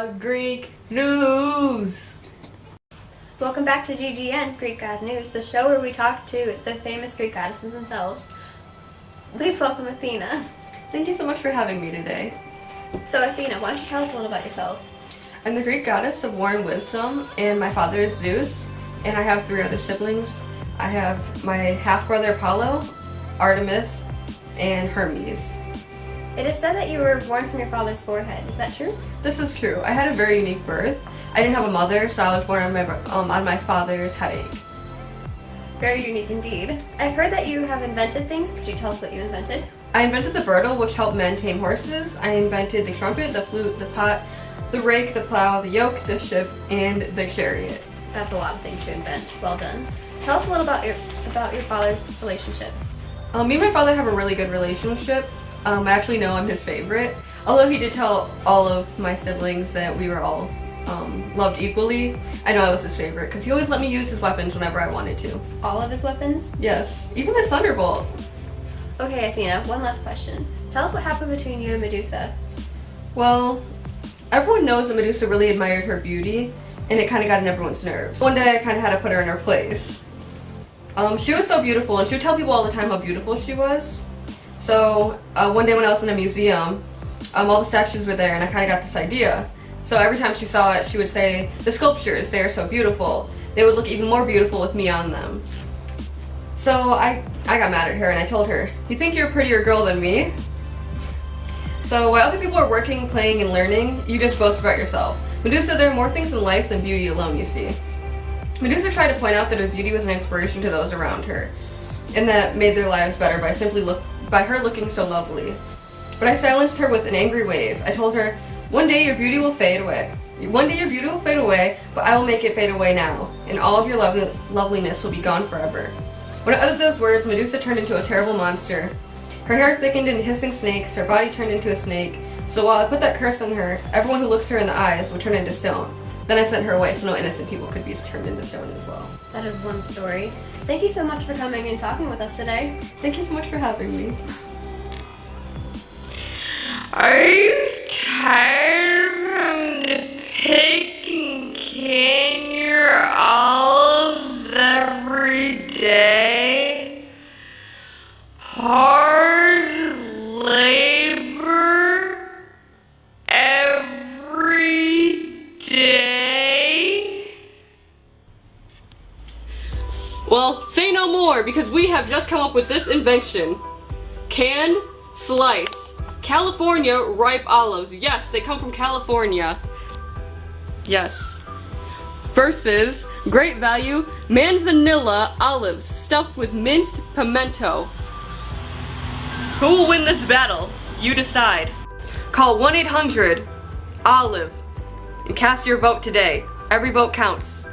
Greek news. Welcome back to GGN, Greek God News, the show where we talk to the famous Greek goddesses themselves. Please welcome Athena. Thank you so much for having me today. So Athena, why don't you tell us a little about yourself? I'm the Greek goddess of war and wisdom, and my father is Zeus, and I have 3 other siblings. I have my half-brother Apollo, Artemis, and Hermes. It is said that you were born from your father's forehead. Is that true? This is true. I had a very unique birth. I didn't have a mother, so I was born on my father's headache. Very unique indeed. I've heard that you have invented things. Could you tell us what you invented? I invented the girdle, which helped men tame horses. I invented the trumpet, the flute, the pot, the rake, the plow, the yoke, the ship, and the chariot. That's a lot of things to invent. Well done. Tell us a little about your father's relationship. Me and my father have a really good relationship. I actually know I'm his favorite. Although he did tell all of my siblings that we were all loved equally, I know I was his favorite because he always let me use his weapons whenever I wanted to. All of his weapons? Yes, even his thunderbolt. Okay, Athena, one last question. Tell us what happened between you and Medusa. Well, everyone knows that Medusa really admired her beauty, and it kind of got on everyone's nerves. One day I kind of had to put her in her place. She was so beautiful, and she would tell people all the time how beautiful she was. So one day when I was in a museum, all the statues were there, and I kind of got this idea. So every time she saw it, she would say, "The sculptures, they are so beautiful. They would look even more beautiful with me on them." So I got mad at her, and I told her, "You think you're a prettier girl than me?" So while other people are working, playing, and learning, you just boast about yourself. Medusa, there are more things in life than beauty alone, you see. Medusa tried to point out that her beauty was an inspiration to those around her, and that made their lives better by her looking so lovely. But I silenced her with an angry wave. I told her, "One day your beauty will fade away. One day your beauty will fade away, but I will make it fade away now, and all of your loveliness will be gone forever." When I uttered those words, Medusa turned into a terrible monster. Her hair thickened into hissing snakes, her body turned into a snake, so while I put that curse on her, everyone who looks her in the eyes would turn into stone. Then I sent her away so no innocent people could be turned into stone as well. That is one story. Thank you so much for coming and talking with us today. Thank you so much for having me. Are you tired from the picking can your olives every day? Hard labor every day? Well, say no more, because we have just come up with this invention. Canned slice. California ripe olives. Yes, they come from California. Yes. Versus great value manzanilla olives stuffed with minced pimento. Who will win this battle? You decide. Call 1-800-OLIVE and cast your vote today. Every vote counts.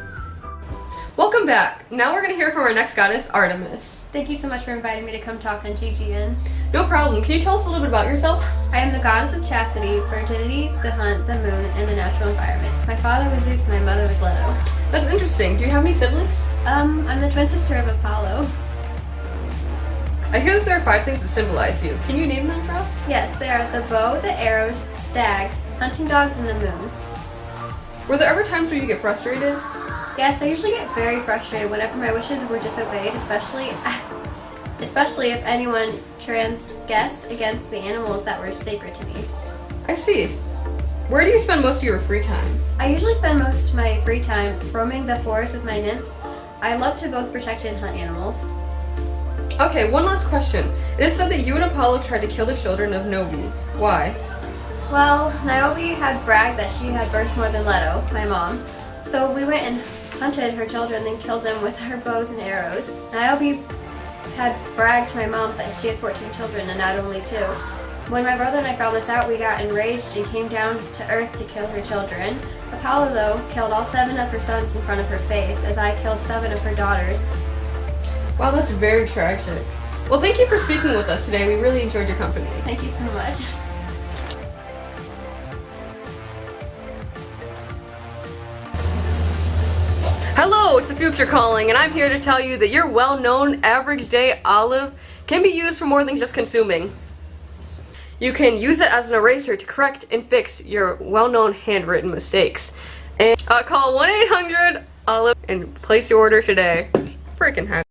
Welcome back. Now we're going to hear from our next goddess, Artemis. Thank you so much for inviting me to come talk on GGN. No problem. Can you tell us a little bit about yourself? I am the goddess of chastity, virginity, the hunt, the moon, and the natural environment. My father was Zeus and my mother was Leto. That's interesting. Do you have any siblings? I'm the twin sister of Apollo. I hear that there are 5 things that symbolize you. Can you name them for us? Yes, they are the bow, the arrows, stags, hunting dogs, and the moon. Were there ever times where you get frustrated? Yes, I usually get very frustrated whenever my wishes were disobeyed, especially if anyone transgressed against the animals that were sacred to me. I see. Where do you spend most of your free time? I usually spend most of my free time roaming the forest with my nymphs. I love to both protect and hunt animals. Okay, one last question. It is said that you and Apollo tried to kill the children of Nobi. Why? Well, Niobe had bragged that she had birthed more than Leto, my mom. So we went and hunted her children, then killed them with her bows and arrows. Niobe had bragged to my mom that she had 14 children and not only 2. When my brother and I found this out, we got enraged and came down to Earth to kill her children. Apollo, though, killed all 7 of her sons in front of her face, as I killed 7 of her daughters. Wow, that's very tragic. Well, thank you for speaking with us today. We really enjoyed your company. Thank you so much. Hello, it's the future calling, and I'm here to tell you that your well-known average day olive can be used for more than just consuming. you can use it as an eraser to correct and fix your well-known handwritten mistakes. And call 1-800-OLIVE and place your order today. Freaking heck.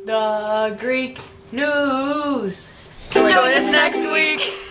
The Greek news. Join us next week.